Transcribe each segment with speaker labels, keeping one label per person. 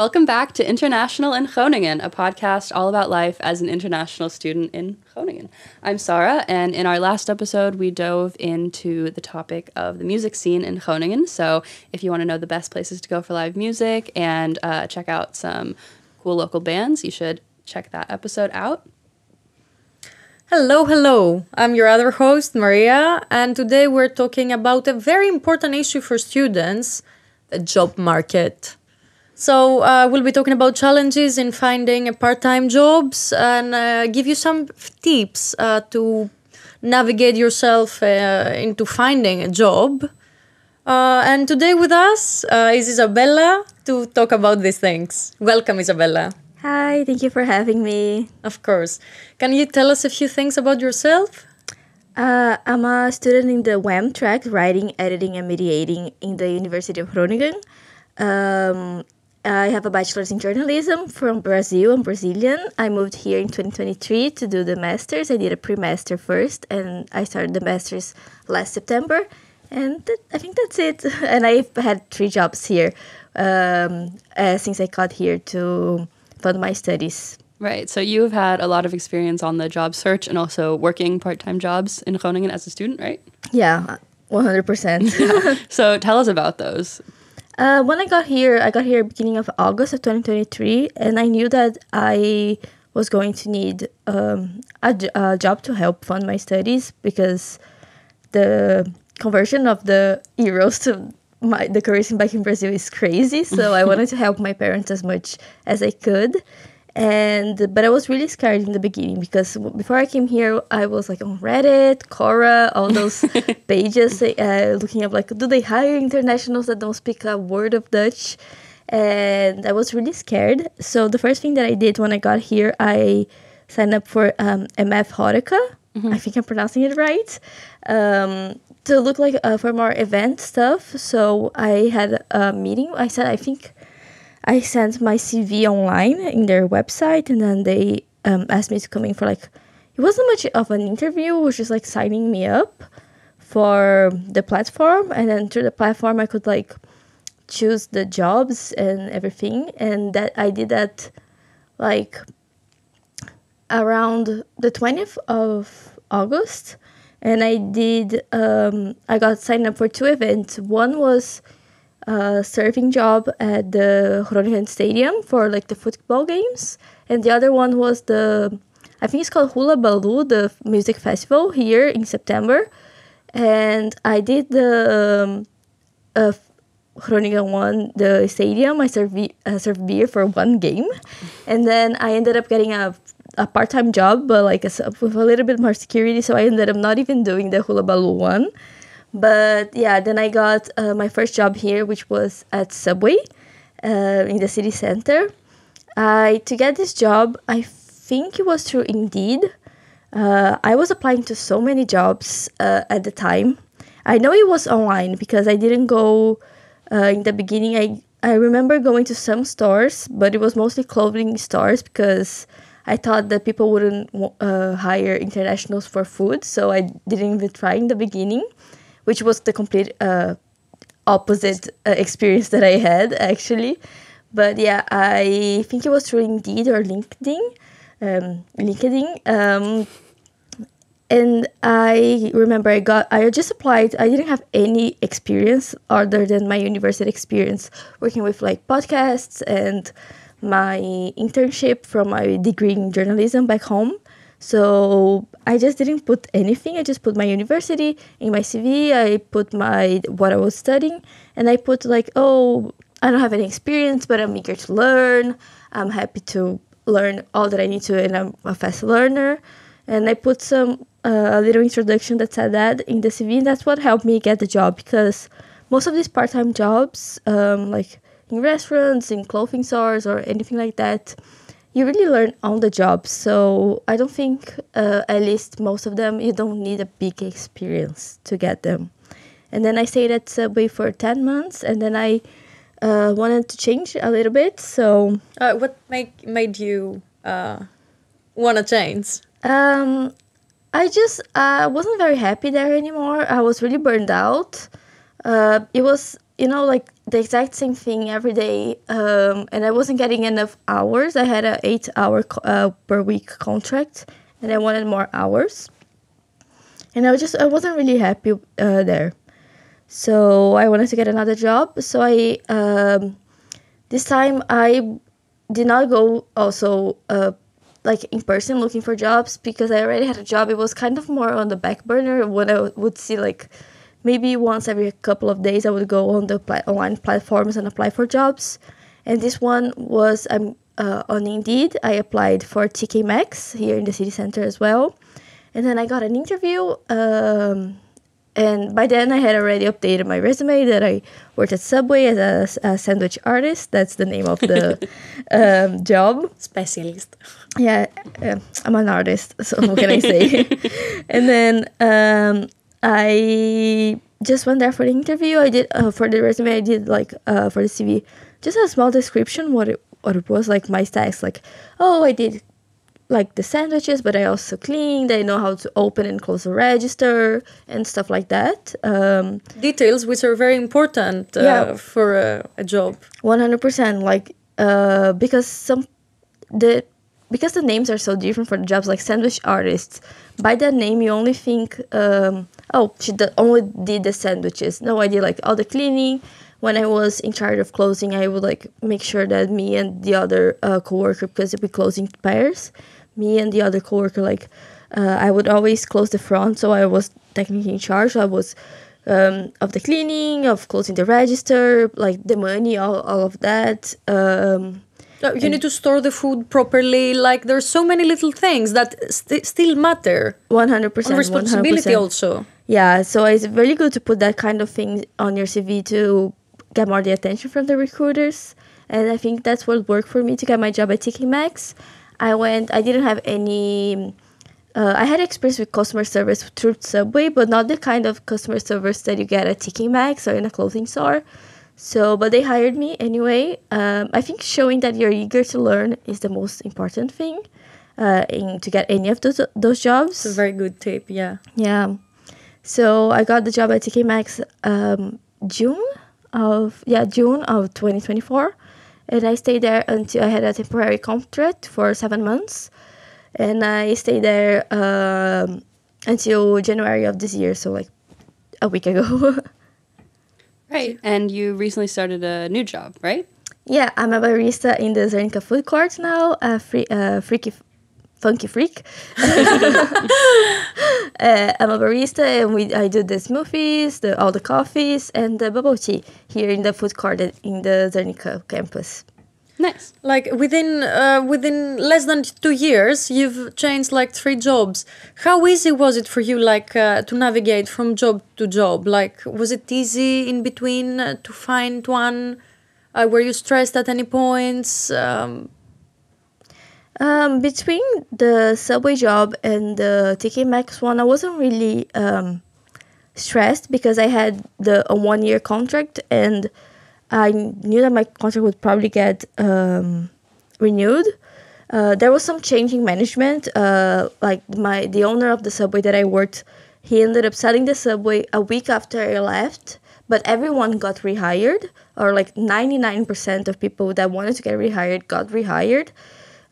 Speaker 1: Welcome back to International in Groningen, a podcast all about life as an international student in Groningen. I'm Sarah, and in our last episode, we dove into the topic of the music scene in Groningen. So if you want to know the best places to go for live music and check out some cool local bands, you should check that episode out.
Speaker 2: Hello. I'm your other host, Maria, and today we're talking about a very important issue for students, the job market. So we'll be talking about challenges in finding part-time jobs and give you some tips to navigate yourself into finding a job. And today with us is Isabella to talk about these things. Welcome, Isabella.
Speaker 3: Hi, thank you for having me.
Speaker 2: Of course. Can you tell us a few things about yourself?
Speaker 3: I'm a student in the WAM track, Writing, Editing, and Mediating in the University of Groningen. I have a bachelor's in journalism from Brazil. I'm Brazilian. I moved here in 2023 to do the master's. I did a pre-master first, and I started the master's last September. And I think that's it. And I've had 3 jobs here since I got here to fund my studies.
Speaker 1: Right, so you've had a lot of experience on the job search and also working part-time jobs in Groningen as a student, right?
Speaker 3: Yeah, 100%.
Speaker 1: Yeah. So tell us about those.
Speaker 3: When I got here beginning of August of 2023, and I knew that I was going to need a job to help fund my studies because the conversion of the euros to the currency back in Brazil is crazy. So I wanted to help my parents as much as I could. But I was really scared in the beginning because before I came here, I was like on Reddit, Quora, all those pages, looking up like, do they hire internationals that don't speak a word of Dutch? And I was really scared. So the first thing that I did when I got here, I signed up for MF Horeca. I think I'm pronouncing it right. To look like for more event stuff. So I had a meeting. I think I sent my CV online in their website, and then they asked me to come in for it wasn't much of an interview, it was just signing me up for the platform, and then through the platform I could choose the jobs and everything, and that I did that around the 20th of August, and I got signed up for 2 events. One was surfing job at the Groningen'S stadium for the football games, and the other one was I think it's called Hula Baloo, the music festival here in September, and I did the Groningen one, the stadium. I served beer for 1 game, and then I ended up getting a part-time job, but with a little bit more security, so I ended up not even doing the Hula Baloo one. But yeah, then I got my first job here, which was at Subway in the city center. To get this job, I think it was through Indeed. I was applying to so many jobs at the time. I know it was online because I didn't go in the beginning. I remember going to some stores, but it was mostly clothing stores because I thought that people wouldn't hire internationals for food, so I didn't even try in the beginning, which was the complete opposite experience that I had, actually. But yeah, I think it was through Indeed or LinkedIn. And I remember I just applied. I didn't have any experience other than my university experience working with podcasts and my internship from my degree in journalism back home. So I just didn't put anything. I just put my university in my CV. I put what I was studying, and I put I don't have any experience, but I'm eager to learn. I'm happy to learn all that I need to, and I'm a fast learner. And I put a little introduction that said that in the CV, and that's what helped me get the job, because most of these part-time jobs, in restaurants, in clothing stores, or anything like that, you really learn on the job. So I don't think, at least most of them, you don't need a big experience to get them. And then I stayed at Subway for 10 months, and then I wanted to change a little bit. So
Speaker 2: what made you want to change?
Speaker 3: I just wasn't very happy there anymore. I was really burned out. It was like the exact same thing every day, and I wasn't getting enough hours. I had a 8-hour per week contract, and I wanted more hours, and I wasn't really happy there. So I wanted to get another job. So I this time I did not go also like in person looking for jobs, because I already had a job. It was kind of more on the back burner. When I would see, like, maybe once every couple of days I would go on the online platforms and apply for jobs. And this one was on Indeed. I applied for TK Maxx here in the city center as well. And then I got an interview. And by then I had already updated my resume that I worked at Subway as a sandwich artist. That's the name of the job.
Speaker 2: Specialist.
Speaker 3: Yeah, I'm an artist, so what can I say? And then I just went there for the interview. I did for the resume. I did like for the CV, just a small description what it was, like my tasks. Like, oh, I did like the sandwiches, but I also cleaned. I know how to open and close a register and stuff like that.
Speaker 2: Details which are very important for a job.
Speaker 3: 100%. Like because the names are so different for the jobs, like sandwich artists. By that name, you only think, she only did the sandwiches. No, I did like all the cleaning. When I was in charge of closing, I would like make sure that me and the other coworker, because we close in pairs, me and the other coworker, like I would always close the front, so I was technically in charge. I was of the cleaning, of closing the register, like the money, all of that.
Speaker 2: You need to store the food properly. Like, there's so many little things that still matter.
Speaker 3: 100%.
Speaker 2: And responsibility
Speaker 3: 100%.
Speaker 2: also.
Speaker 3: Yeah, so it's really good to put that kind of thing on your CV to get more the attention from the recruiters. And I think that's what worked for me to get my job at TK Maxx. I didn't have any... I had experience with customer service through Subway, but not the kind of customer service that you get at TK Maxx or in a clothing store. So, but they hired me anyway. I think showing that you're eager to learn is the most important thing to get any of those jobs.
Speaker 2: It's a very good tip, yeah.
Speaker 3: Yeah. So I got the job at TK Maxx June of 2024. And I stayed there until I had a temporary contract for 7 months. And I stayed there until January of this year, so like a week ago.
Speaker 1: Right. And you recently started a new job, right?
Speaker 3: Yeah, I'm a barista in the Zernica food court now, a funky freak. I'm a barista, and I do the smoothies, all the coffees, and the bubble tea here in the food court in the Zernica campus.
Speaker 1: Nice.
Speaker 2: Like within less than 2 years, you've changed like 3 jobs. How easy was it for you, like to navigate from job to job? Like, was it easy in between to find one? Were you stressed at any points?
Speaker 3: Between the Subway job and the TK Maxx one, I wasn't really stressed because I had a 1-year contract, and I knew that my contract would probably get renewed. There was some changing management. Like the owner of the Subway that I worked, he ended up selling the Subway a week after I left. But everyone got rehired, or like 99% of people that wanted to get rehired got rehired.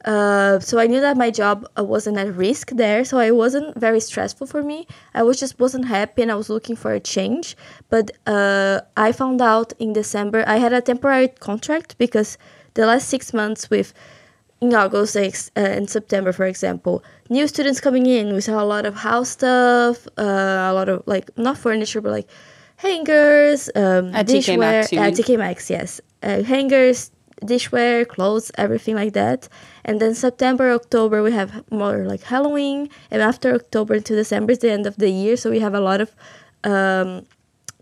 Speaker 3: So I knew that my job wasn't at risk there, so it wasn't very stressful for me. I wasn't happy, and I was looking for a change. But I found out in December, I had a temporary contract because the last 6 months in August and September, for example, new students coming in, we saw a lot of house stuff, a lot of, like, not furniture, but like hangers, dishware. At TK Maxx, yes. Hangers, dishware, clothes, everything like that. And then September, October, we have more like Halloween. And after October to December is the end of the year, so we have a lot of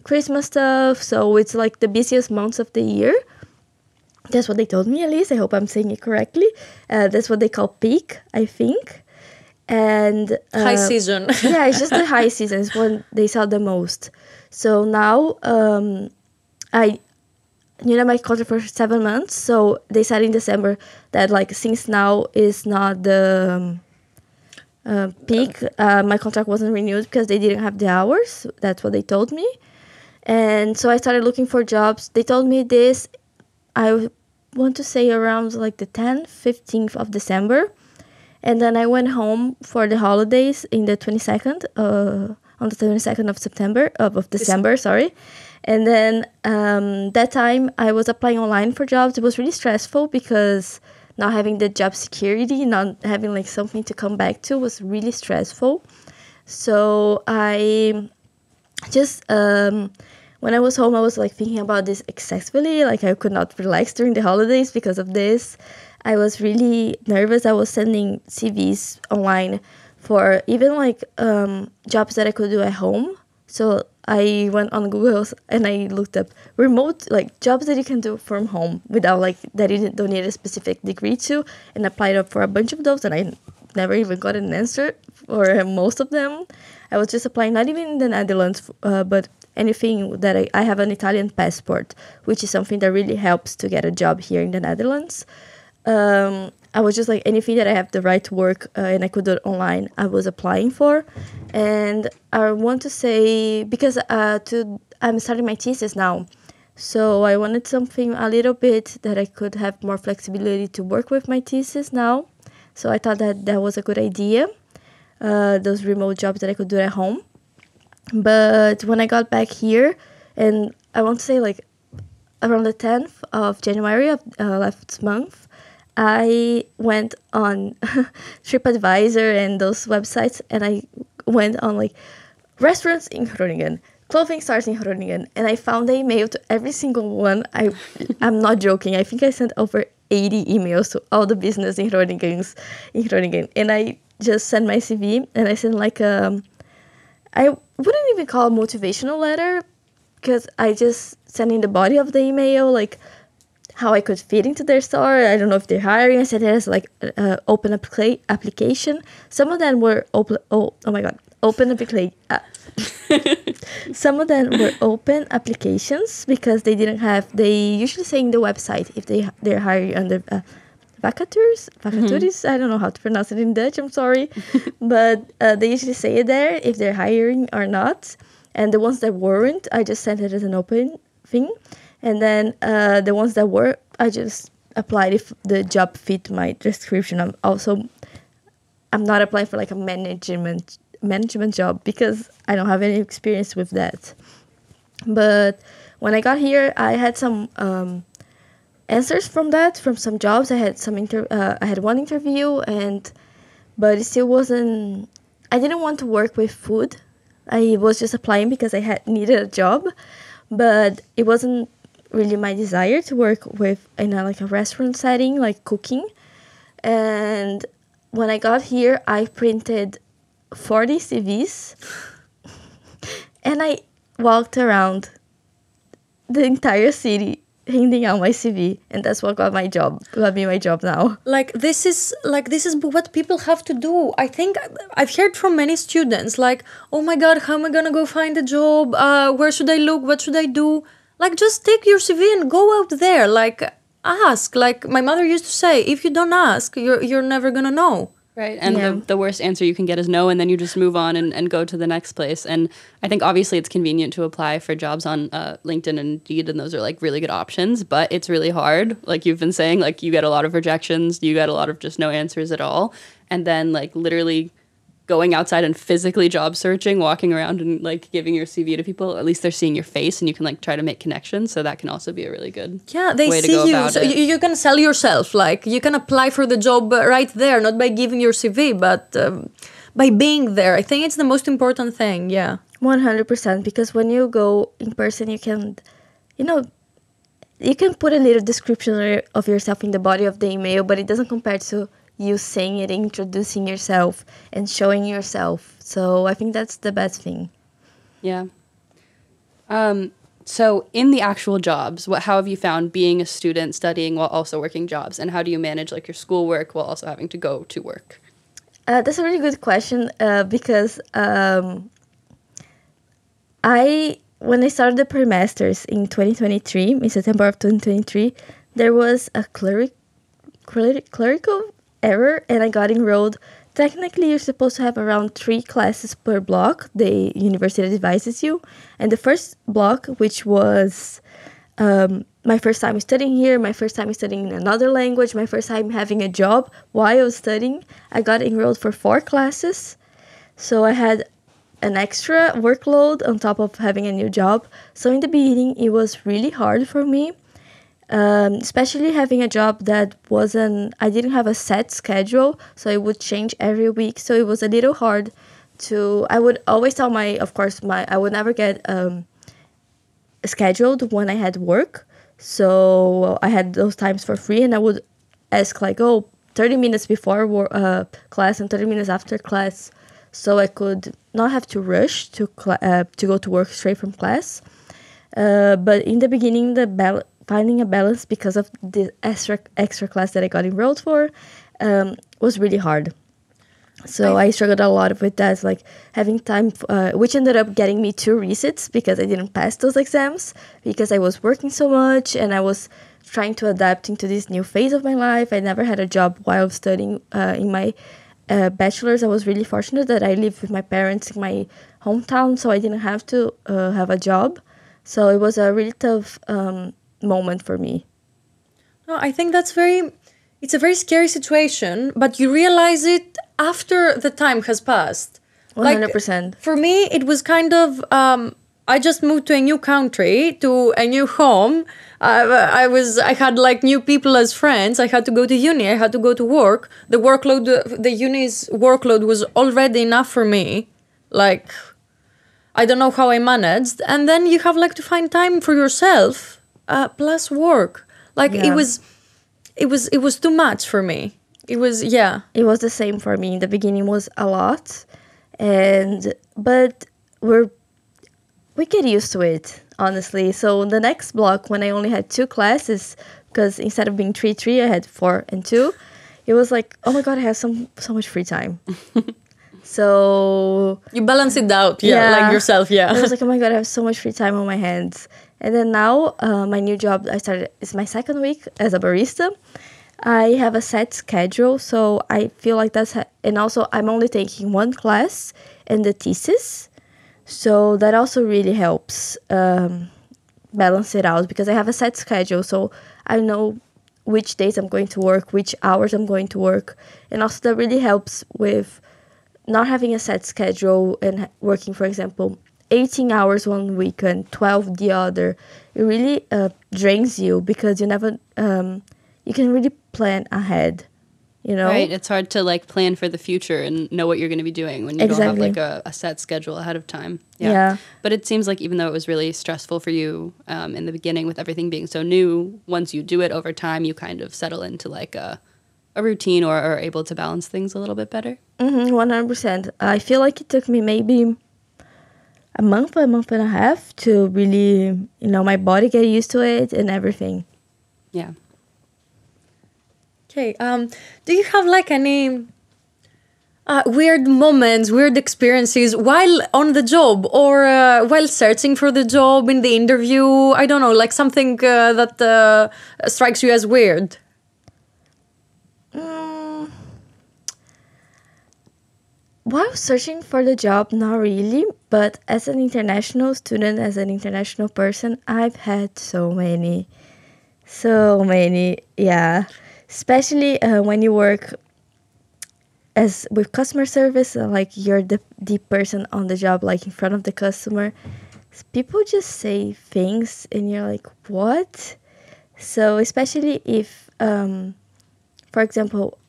Speaker 3: Christmas stuff. So it's like the busiest months of the year. That's what they told me, at least. I hope I'm saying it correctly. That's what they call peak, I think. And
Speaker 2: high season.
Speaker 3: Yeah, it's just the high season. It's when they sell the most. So now I knew that my contract for 7 months. So they said in December that, like, since now is not the peak, my contract wasn't renewed because they didn't have the hours. That's what they told me. And so I started looking for jobs. They told me this, I want to say around like the 10th, 15th of December. And then I went home for the holidays in the 22nd, on the 22nd of September, of December, sorry. And then that time I was applying online for jobs. It was really stressful because not having the job security, not having like something to come back to was really stressful. So I just, when I was home, I was like thinking about this excessively. Like I could not relax during the holidays because of this. I was really nervous. I was sending CVs online for even like jobs that I could do at home. So I went on Google and I looked up remote, like jobs that you can do from home without like, that you don't need a specific degree to, and applied up for a bunch of those, and I never even got an answer for most of them. I was just applying, not even in the Netherlands, but anything that I have an Italian passport, which is something that really helps to get a job here in the Netherlands. I was just like anything that I have the right to work and I could do it online, I was applying for. And I want to say, because I'm starting my thesis now, so I wanted something a little bit that I could have more flexibility to work with my thesis now. So I thought that was a good idea, those remote jobs that I could do at home. But when I got back here, and I want to say like around the 10th of January of last month, I went on TripAdvisor and those websites, and I went on like restaurants in Groningen, clothing stores in Groningen, and I found the email to every single one. I'm not joking. I think I sent over 80 emails to all the business in Groningen, and I just sent my CV, and I sent like I wouldn't even call a motivational letter, because I just sent in the body of the email like how I could fit into their store. I don't know if they're hiring. I said it as like open application. Some of them were open. Oh my god, open application. Some of them were open applications because they didn't have. They usually say in the website if they're hiring under vacatures. I don't know how to pronounce it in Dutch. I'm sorry, but they usually say it there if they're hiring or not. And the ones that weren't, I just sent it as an open thing. And then the ones that were, I just applied if the job fit my description. I'm not applying for like a management job because I don't have any experience with that. But when I got here, I had some answers from some jobs. I had one interview, but it still wasn't. I didn't want to work with food. I was just applying because I needed a job, but it wasn't really my desire to work in a restaurant setting, like cooking. And when I got here, I printed 40 CVs and I walked around the entire city handing out my CV, and that's what got me my job now.
Speaker 2: This is what people have to do. I think I've heard from many students like, oh my god, how am I gonna go find a job? Where should I look? What should I do? Like, just take your CV and go out there. Like, ask. Like my mother used to say, if you don't ask, you're never gonna know.
Speaker 1: Right, and the worst answer you can get is no, and then you just move on and go to the next place. And I think obviously it's convenient to apply for jobs on LinkedIn and Indeed, and those are like really good options, but it's really hard. Like you've been saying, like you get a lot of rejections, you get a lot of just no answers at all. And then like literally going outside and physically job searching, walking around and like giving your CV to people, at least they're seeing your face and you can like try to make connections. So that can also be a really good way to go about
Speaker 2: so
Speaker 1: it.
Speaker 2: You can sell yourself. Like you can apply for the job right there, not by giving your CV, but by being there. I think it's the most important thing. Yeah,
Speaker 3: 100%. Because when you go in person, you can put a little description of yourself in the body of the email, but it doesn't compare to you saying it, introducing yourself and showing yourself. So I think that's the best thing.
Speaker 1: Yeah. So in the actual jobs, how have you found being a student studying while also working jobs? And how do you manage like your schoolwork while also having to go to work?
Speaker 3: That's a really good question because when I started the pre-masters in 2023, in September of 2023, there was a clerical error, and I got enrolled technically you're supposed to have around 3 classes per block. The university advises you. And the first block, which was my first time studying here, my first time studying in another language, my first time having a job while I was studying, I got enrolled for 4 classes. So I had an extra workload on top of having a new job. So in the beginning, it was really hard for me. Especially having a job that I didn't have a set schedule, so it would change every week. So it was a little hard I would always tell I would never get scheduled when I had work. So I had those times for free, and I would ask 30 minutes before class and 30 minutes after class, so I could not have to rush to go to work straight from class. But in the beginning, finding a balance because of the extra class that I got enrolled for was really hard. So I struggled a lot with that, having time, which ended up getting me 2 resits because I didn't pass those exams because I was working so much and I was trying to adapt into this new phase of my life. I never had a job while studying in my bachelor's. I was really fortunate that I lived with my parents in my hometown, so I didn't have to have a job. So it was a really tough moment for me.
Speaker 2: No, I think it's a very scary situation, but you realize it after the time has passed.
Speaker 3: 100%.
Speaker 2: For me, it was kind of, I just moved to a new country, to a new home. I had new people as friends. I had to go to uni. I had to go to work. The uni's workload was already enough for me. I don't know how I managed. And then you have to find time for yourself, plus work. It was too much for me. It was
Speaker 3: the same for me. In the beginning was a lot, but we get used to it, honestly. So the next block, when I only had 2 classes, because instead of being 3, I had 4 and 2, it was oh my god, I have so much free time. So
Speaker 2: you balance it out, yourself,
Speaker 3: I was oh my god, I have so much free time on my hands. And then now, my new job it's my 2nd week as a barista. I have a set schedule, so I feel and also I'm only taking 1 class and the thesis. So that also really helps balance it out because I have a set schedule, so I know which days I'm going to work, which hours I'm going to work. And also that really helps with not having a set schedule and working, for example, 18 hours one week and 12 the other. It really drains you because you never... you can really plan ahead,
Speaker 1: Right, it's hard to plan for the future and know what you're going to be doing when you don't have a set schedule ahead of time.
Speaker 3: Yeah.
Speaker 1: But it seems even though it was really stressful for you in the beginning with everything being so new, once you do it over time, you kind of settle into a routine or are able to balance things a little bit better.
Speaker 3: 100%. I feel it took me maybe a month and a half to really, my body get used to it and everything.
Speaker 1: Yeah.
Speaker 2: Okay. Do you have any weird moments, weird experiences while on the job or while searching for the job in the interview? I don't know, something that strikes you as weird.
Speaker 3: While searching for the job, not really, but as an international student, as an international person, I've had so many, yeah. Especially when you work with customer service, you're the person on the job, in front of the customer. People just say things and you're what? So especially if, for example,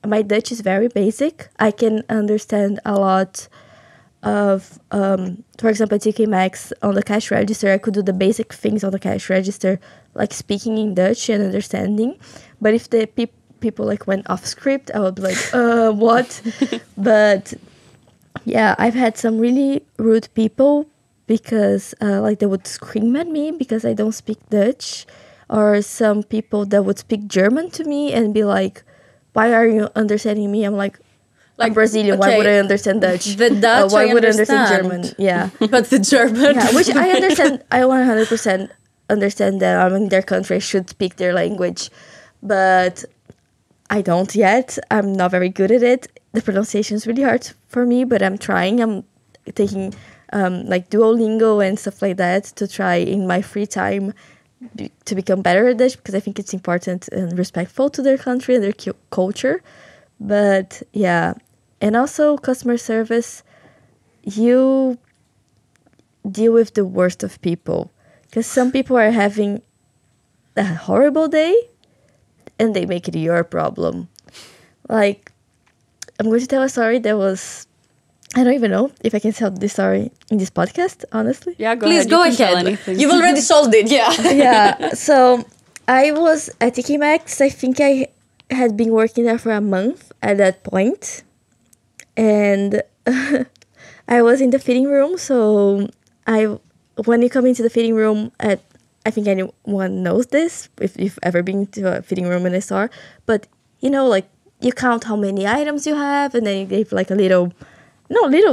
Speaker 3: my Dutch is very basic. I can understand a lot of, for example, TK Maxx on the cash register. I could do the basic things on the cash register, speaking in Dutch and understanding. But if the people went off script, I would be what? But yeah, I've had some really rude people because they would scream at me because I don't speak Dutch, or some people that would speak German to me and be why are you understanding me? I'm I'm Brazilian.
Speaker 2: Okay.
Speaker 3: Why would I understand Dutch?
Speaker 2: The Dutch
Speaker 3: why
Speaker 2: I
Speaker 3: would
Speaker 2: understand.
Speaker 3: I understand German? Yeah.
Speaker 2: But the German...
Speaker 3: Yeah, which I understand. I 100% understand that I'm in their country. I should speak their language. But I don't yet. I'm not very good at it. The pronunciation is really hard for me, but I'm trying. I'm taking like Duolingo and stuff like that to try in my free time to become better at Dutch, because I think it's important and respectful to their country and their culture. But yeah, and also customer service, you deal with the worst of people, because some people are having a horrible day and they make it your problem. Like, I'm going to tell a story that was, I don't even know if I can tell this story in this podcast, honestly.
Speaker 1: Yeah, go
Speaker 2: Please
Speaker 1: ahead.
Speaker 2: go
Speaker 1: You can tell
Speaker 2: ahead.
Speaker 1: anything.
Speaker 2: You've already solved it, yeah.
Speaker 3: Yeah, so I was at TK Maxx. I think I had been working there for a month at that point. And I was in the fitting room. So when you come into the fitting room at, I think anyone knows this if you've ever been to a fitting room in a store, but you know, like, you count how many items you have, and then you give like a little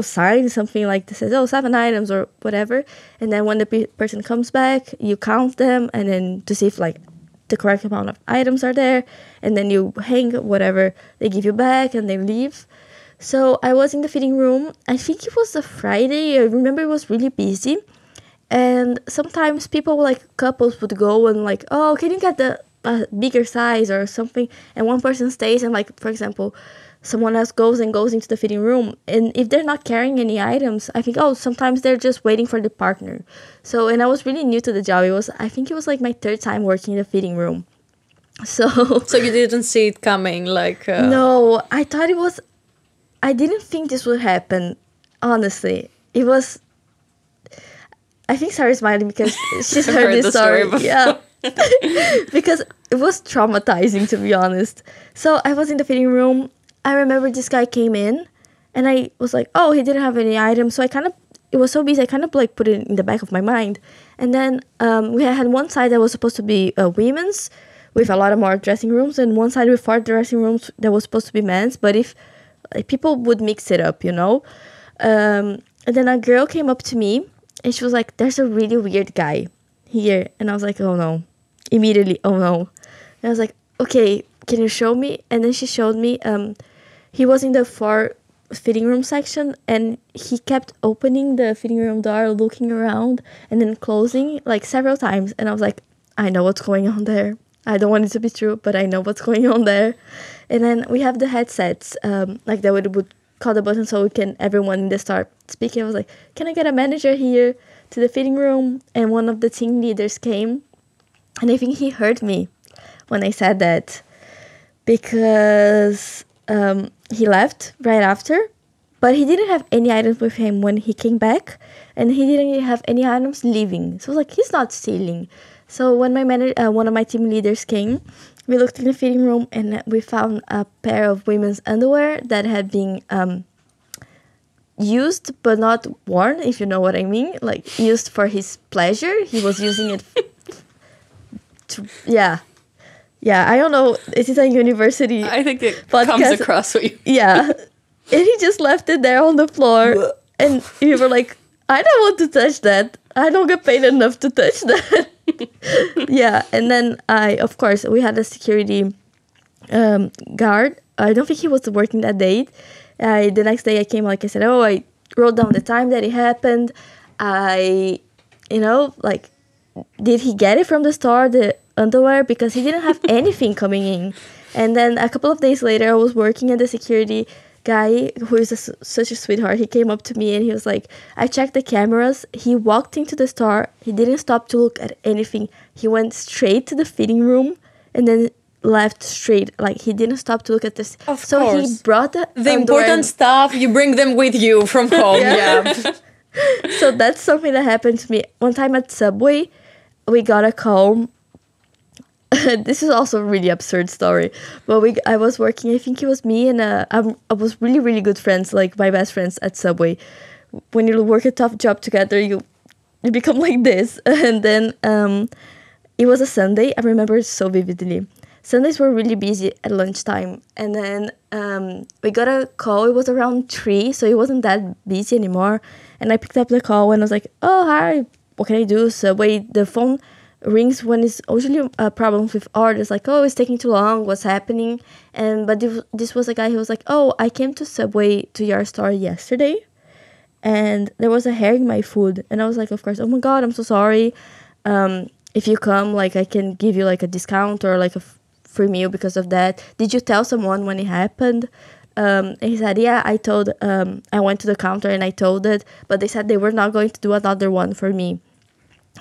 Speaker 3: sign, something like that says, 7 items or whatever, and then when the person comes back, you count them, and then to see if like the correct amount of items are there, and then you hang whatever they give you back and they leave. So I was in the fitting room. I think it was a Friday. I remember it was really busy. And sometimes people, like couples, would go and like, oh, can you get the bigger size or something? And one person stays, and like, for example, someone else goes into the fitting room. And if they're not carrying any items, I think, sometimes they're just waiting for the partner. So, and I was really new to the job. I think it was like my 3rd time working in the fitting room. So
Speaker 2: You didn't see it coming, like...
Speaker 3: No, I didn't think this would happen, honestly. It was... I think Sarah's smiling because she's heard this story. Yeah. Because it was traumatizing, to be honest. So I was in the fitting room. I remember this guy came in, and I was like, oh, he didn't have any items. So it was so busy, I kind of like put it in the back of my mind. And then we had one side that was supposed to be women's, with a lot of more dressing rooms, and one side with 4 dressing rooms that was supposed to be men's. But if like, people would mix it up, you know. And then a girl came up to me, and she was like, there's a really weird guy here. And I was like, oh no. Immediately, oh no. And I was like, okay, can you show me? And then she showed me, he was in the 4 fitting room section, and he kept opening the fitting room door, looking around, and then closing like several times. And I was like, I know what's going on there. I don't want it to be true, but I know what's going on there. And then we have the headsets, like that would call the button so everyone in the store speaking. I was like, can I get a manager here to the fitting room? And one of the team leaders came, and I think he heard me when I said that, because he left right after, but he didn't have any items with him when he came back, and he didn't have any items leaving. So I was like, he's not stealing. So when one of my team leaders came, we looked in the fitting room, and we found a pair of women's underwear that had been used but not worn, if you know what I mean. Like, used for his pleasure. He was using it yeah, I don't know. This is a university
Speaker 1: I think it
Speaker 3: podcast.
Speaker 1: comes across what you...
Speaker 3: Yeah. And he just left it there on the floor. And we were like, I don't want to touch that. I don't get paid enough to touch that. Yeah. And then of course, we had a security guard. I don't think he was working that day. The next day I came, like I said, I wrote down the time that it happened. Did he get it from the store, the underwear? Because he didn't have anything coming in. And then a couple of days later, I was working, and the security guy, who is such a sweetheart, he came up to me and he was like, I checked the cameras. He walked into the store. He didn't stop to look at anything. He went straight to the fitting room and then left straight. Like, he didn't stop to look at this.
Speaker 2: Of
Speaker 3: so
Speaker 2: course.
Speaker 3: He brought the
Speaker 2: important stuff, you bring them with you from home. Yeah.
Speaker 3: So that's something that happened to me. One time at Subway, we got a call. This is also a really absurd story. But I was working, I think it was me, and I was really, really good friends, like my best friends at Subway. When you work a tough job together, you become like this. And then it was a Sunday. I remember it so vividly. Sundays were really busy at lunchtime. And then we got a call. It was around 3, so it wasn't that busy anymore. And I picked up the call and I was like, oh, hi, what can I do? Subway, the phone rings when it's usually problems with orders, like, oh, it's taking too long, what's happening? But this was a guy who was like, oh, I came to Subway to your store yesterday, and there was a hair in my food. And I was like, of course, oh my God, I'm so sorry. If you come, like, I can give you like a discount or like a free meal because of that. Did you tell someone when it happened? And he said, yeah, I went to the counter and I told it, but they said they were not going to do another one for me.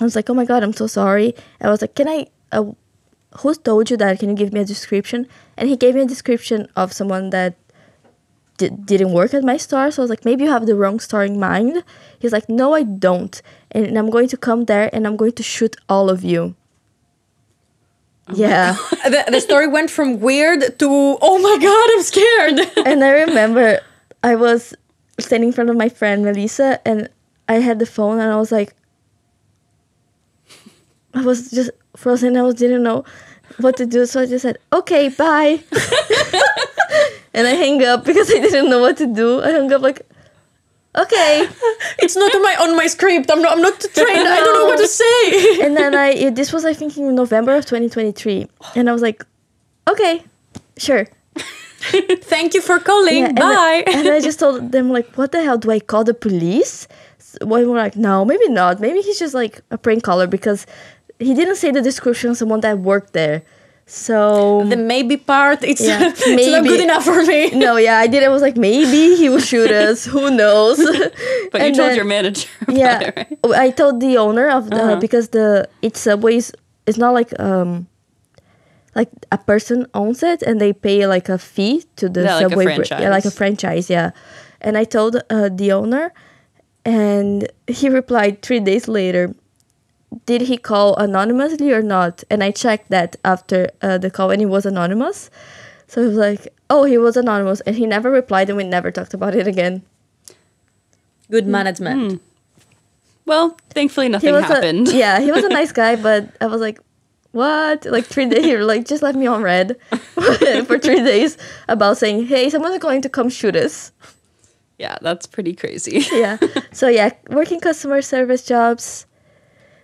Speaker 3: I was like, oh my God, I'm so sorry. I was like, who told you that? Can you give me a description? And he gave me a description of someone that didn't work at my store. So I was like, maybe you have the wrong store in mind. He's like, no, I don't. And I'm going to come there and I'm going to shoot all of you.
Speaker 1: Oh
Speaker 2: Yeah. The story went from weird to, oh my God, I'm scared.
Speaker 3: And I remember I was standing in front of my friend Melissa, and I had the phone, and I was like, I was just frozen. I didn't know what to do, so I just said, okay, bye. And I hang up because I didn't know what to do. I hung up like, okay.
Speaker 2: It's not on my script. I'm not trained. I don't know what to say.
Speaker 3: And then this was, I think, in November of 2023. And I was like, okay, sure.
Speaker 2: Thank you for calling.
Speaker 3: Yeah,
Speaker 2: Bye.
Speaker 3: And I just told them, like, what the hell? Do I call the police? Well, we're like, no, maybe not. Maybe he's just like a prank caller, because he didn't say the description of someone that worked there. So
Speaker 2: the maybe part, it's not
Speaker 3: maybe.
Speaker 2: good enough for me.
Speaker 3: No, yeah, I did. I was like, maybe he will shoot us. Who knows?
Speaker 1: But you told your manager about it, right?
Speaker 3: I told the owner of the because it's Subway's. It's not like a person owns it and they pay like a fee to the Subway.
Speaker 1: Like a franchise.
Speaker 3: Yeah, like a franchise. Yeah, and I told the owner, and he replied 3 days later. Did he call anonymously or not? And I checked that after the call, and he was anonymous. So he was like, oh, he was anonymous. And he never replied, and we never talked about it again.
Speaker 2: Good management.
Speaker 1: Well, thankfully nothing happened.
Speaker 3: He was a nice guy, but I was like, what? Like 3 days, like, just left me on red for 3 days about saying, hey, someone's going to come shoot us.
Speaker 1: Yeah, that's pretty crazy.
Speaker 3: Yeah. So yeah, working customer service jobs.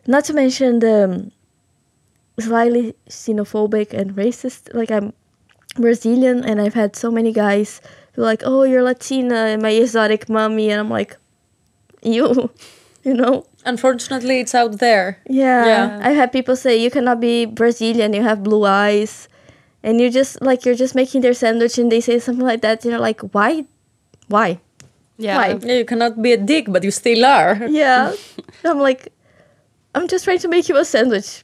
Speaker 3: Not to mention the slightly xenophobic and racist. Like, I'm Brazilian, and I've had so many guys who are like, oh, you're Latina, and my exotic mommy. And I'm like, you know?
Speaker 2: Unfortunately, it's out there.
Speaker 3: Yeah. I've had people say, you cannot be Brazilian, you have blue eyes. And you're just making their sandwich, and they say something like that. And you're like, why?
Speaker 1: Yeah.
Speaker 3: Why?
Speaker 2: Yeah, you cannot be a dick, but you still are.
Speaker 3: Yeah. I'm like, I'm just trying to make you a sandwich.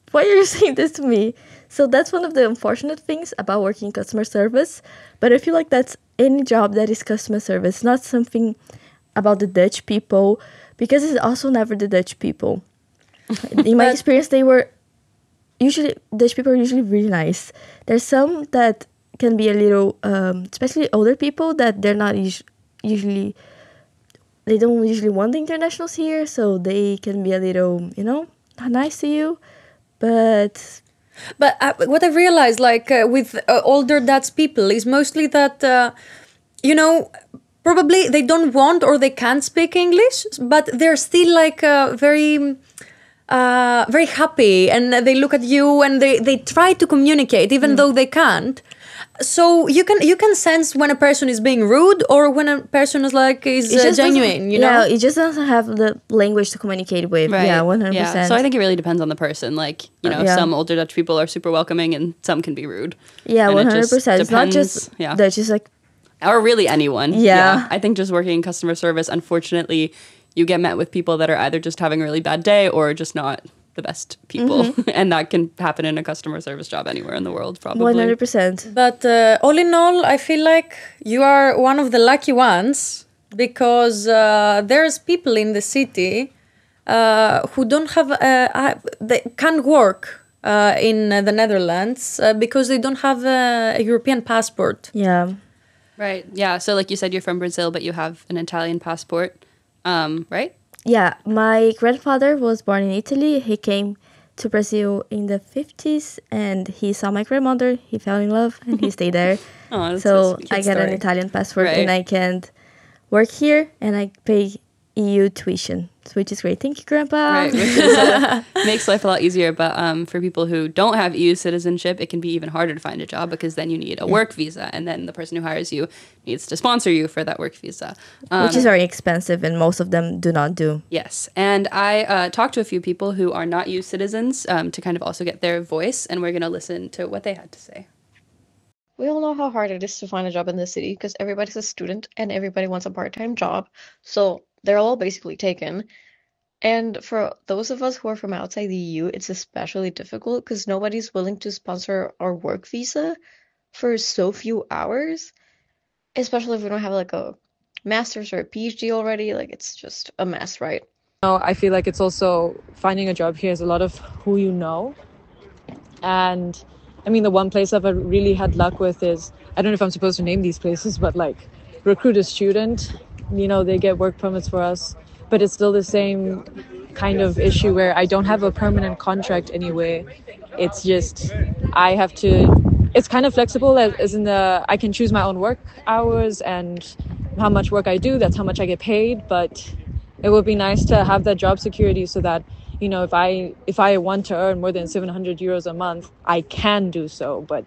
Speaker 3: Why are you saying this to me? So that's one of the unfortunate things about working in customer service. But I feel like that's any job that is customer service, not something about the Dutch people, because it's also never the Dutch people. In my experience, Dutch people are usually really nice. There's some that can be a little, especially older people, that they're not usually... They don't usually want the internationals here, so they can be a little, not nice to you. But
Speaker 2: what I realized, like, with older Dutch people, is mostly that, probably they don't want or they can't speak English, but they're still, like, very happy, and they look at you and they try to communicate, even though they can't. So you can sense when a person is being rude or when a person is genuine,
Speaker 3: Yeah, it just doesn't have the language to communicate with.
Speaker 1: Right.
Speaker 3: Yeah, 100%.
Speaker 1: Yeah. So I think it really depends on the person. Like, some older Dutch people are super welcoming and some can be rude.
Speaker 3: Yeah,
Speaker 1: And
Speaker 3: 100%. It's not just Dutch, it's like...
Speaker 1: Or really anyone.
Speaker 3: Yeah.
Speaker 1: I think just working in customer service, unfortunately, you get met with people that are either just having a really bad day or just not the best people. And that can happen in a customer service job anywhere in the world, probably.
Speaker 3: 100%.
Speaker 2: But all in all, I feel like you are one of the lucky ones, because there's people in the city who don't have, they can't work in the Netherlands because they don't have a European passport.
Speaker 3: Yeah.
Speaker 1: Right. Yeah. So like you said, you're from Brazil, but you have an Italian passport, right?
Speaker 3: Yeah, my grandfather was born in Italy. He came to Brazil in the 50s, and he saw my grandmother. He fell in love, and he stayed there.
Speaker 1: Oh, that's
Speaker 3: so
Speaker 1: a sweet
Speaker 3: I got an
Speaker 1: story.
Speaker 3: Italian passport,
Speaker 1: Right.
Speaker 3: and I can work here, and I pay EU tuition. which is great. Thank you, Grandpa.
Speaker 1: Right, which is, makes life a lot easier. But for people who don't have EU citizenship, it can be even harder to find a job because then you need a work visa, and then the person who hires you needs to sponsor you for that work visa.
Speaker 3: Which is very expensive, and most of them do not do.
Speaker 1: Yes, and I talked to a few people who are not EU citizens to kind of also get their voice, and we're going to listen to what they had to say.
Speaker 4: We all know how hard it is to find a job in this city because everybody's a student and everybody wants a part-time job. So they're all basically taken. And for those of us who are from outside the EU, it's especially difficult because nobody's willing to sponsor our work visa for so few hours, especially if we don't have like a master's or a PhD already. Like, it's just a mess, right?
Speaker 5: I feel like it's also finding a job here is a lot of who you know. And I mean, the one place I've really had luck with is, I don't know if I'm supposed to name these places, but like Recruit a Student, you know, they get work permits for us, but it's still the same kind of issue where I don't have a permanent contract anyway. It's just, I have to, it's kind of flexible as in I can choose my own work hours and how much work I do, that's how much I get paid, but it would be nice to have that job security so that, you know, if I want to earn more than 700 euros a month, I can do so. But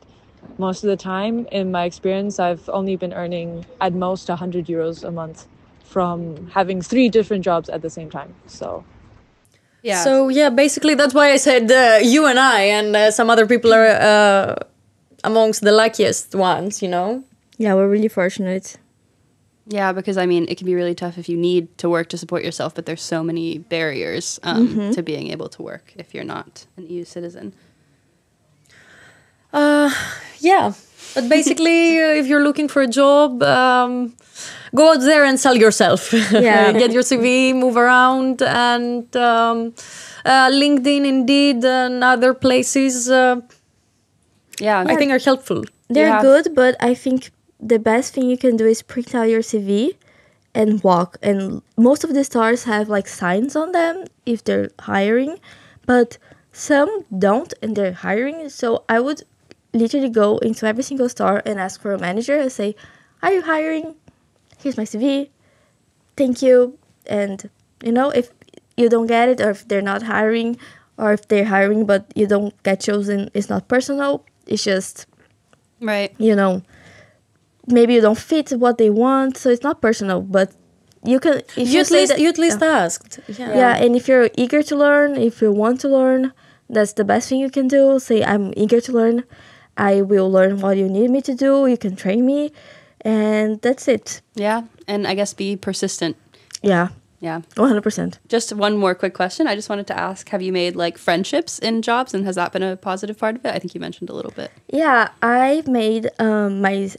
Speaker 5: most of the time, in my experience, I've only been earning at most 100 euros a month from having 3 different jobs at the same time. So,
Speaker 1: yeah.
Speaker 2: So, yeah, basically that's why I said you and I and some other people are amongst the luckiest ones, you know?
Speaker 3: Yeah, we're really fortunate.
Speaker 1: Yeah, because I mean, it can be really tough if you need to work to support yourself, but there's so many barriers to being able to work if you're not an EU citizen.
Speaker 2: Yeah, but basically, if you're looking for a job, go out there and sell yourself.
Speaker 3: Yeah.
Speaker 2: Get your CV, move around, and LinkedIn, Indeed, and other places,
Speaker 1: Yeah,
Speaker 2: I think are helpful.
Speaker 3: They're good, but I think the best thing you can do is print out your CV and walk. And most of the stores have like signs on them if they're hiring, but some don't and they're hiring. So I would literally go into every single store and ask for a manager and say, "Are you hiring? Here's my CV. Thank you." And, you know, if you don't get it, or if they're not hiring, or if they're hiring but you don't get chosen, it's not personal. It's just,
Speaker 1: right.
Speaker 3: you know, maybe you don't fit what they want, so it's not personal, but you can, if
Speaker 2: You at least asked.
Speaker 3: yeah, and if you're eager to learn, if you want to learn, that's the best thing you can do. Say, "I'm eager to learn, I will learn what you need me to do, you can train me," and that's it.
Speaker 1: Yeah, and I guess be persistent.
Speaker 3: Yeah,
Speaker 1: Yeah.
Speaker 3: 100%.
Speaker 1: Just one more quick question. I just wanted to ask, have you made like friendships in jobs, and has that been a positive part of it? I think you mentioned a little bit.
Speaker 3: Yeah, I made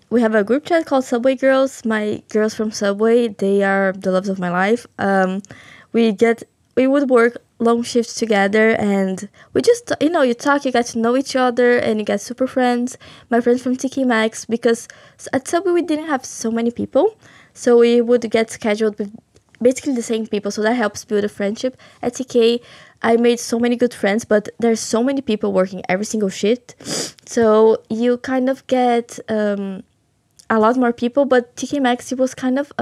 Speaker 3: we have a group chat called Subway Girls. My girls from Subway, they are the loves of my life. We would work long shifts together, and we just, you know, you talk, you get to know each other, and you get super friends. My friends from TK Maxx, because at Subway we didn't have so many people, so we would get scheduled with basically the same people, so that helps build a friendship. At TK, I made so many good friends, but there's so many people working every single shift, so you kind of get a lot more people. But TK Maxx, it was kind of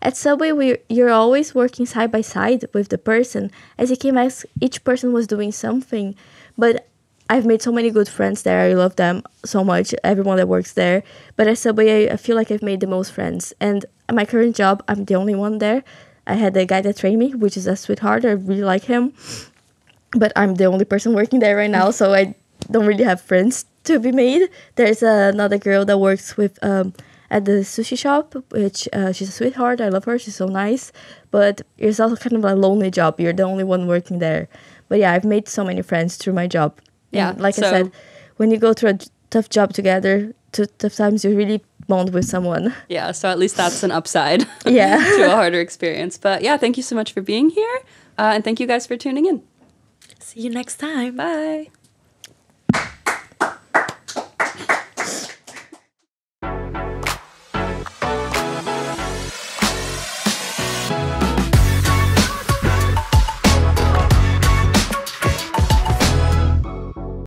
Speaker 3: at Subway you're always working side by side with the person. At TK Maxx, each person was doing something, but I've made so many good friends there. I love them so much, everyone that works there. But at Subway, I feel like I've made the most friends. And at my current job, I'm the only one there. I had a guy that trained me, which is a sweetheart. I really like him. But I'm the only person working there right now, so I don't really have friends to be made. There's another girl that works with at the sushi shop, which she's a sweetheart. I love her. She's so nice. But it's also kind of a lonely job. You're the only one working there. But yeah, I've made so many friends through my job.
Speaker 1: Yeah,
Speaker 3: and like I said, when you go through a tough job together, tough times, you really bond with someone.
Speaker 1: Yeah, so at least that's an upside
Speaker 3: Yeah.
Speaker 1: to a harder experience. But yeah, thank you so much for being here. And thank you guys for tuning in.
Speaker 2: See you next time.
Speaker 1: Bye.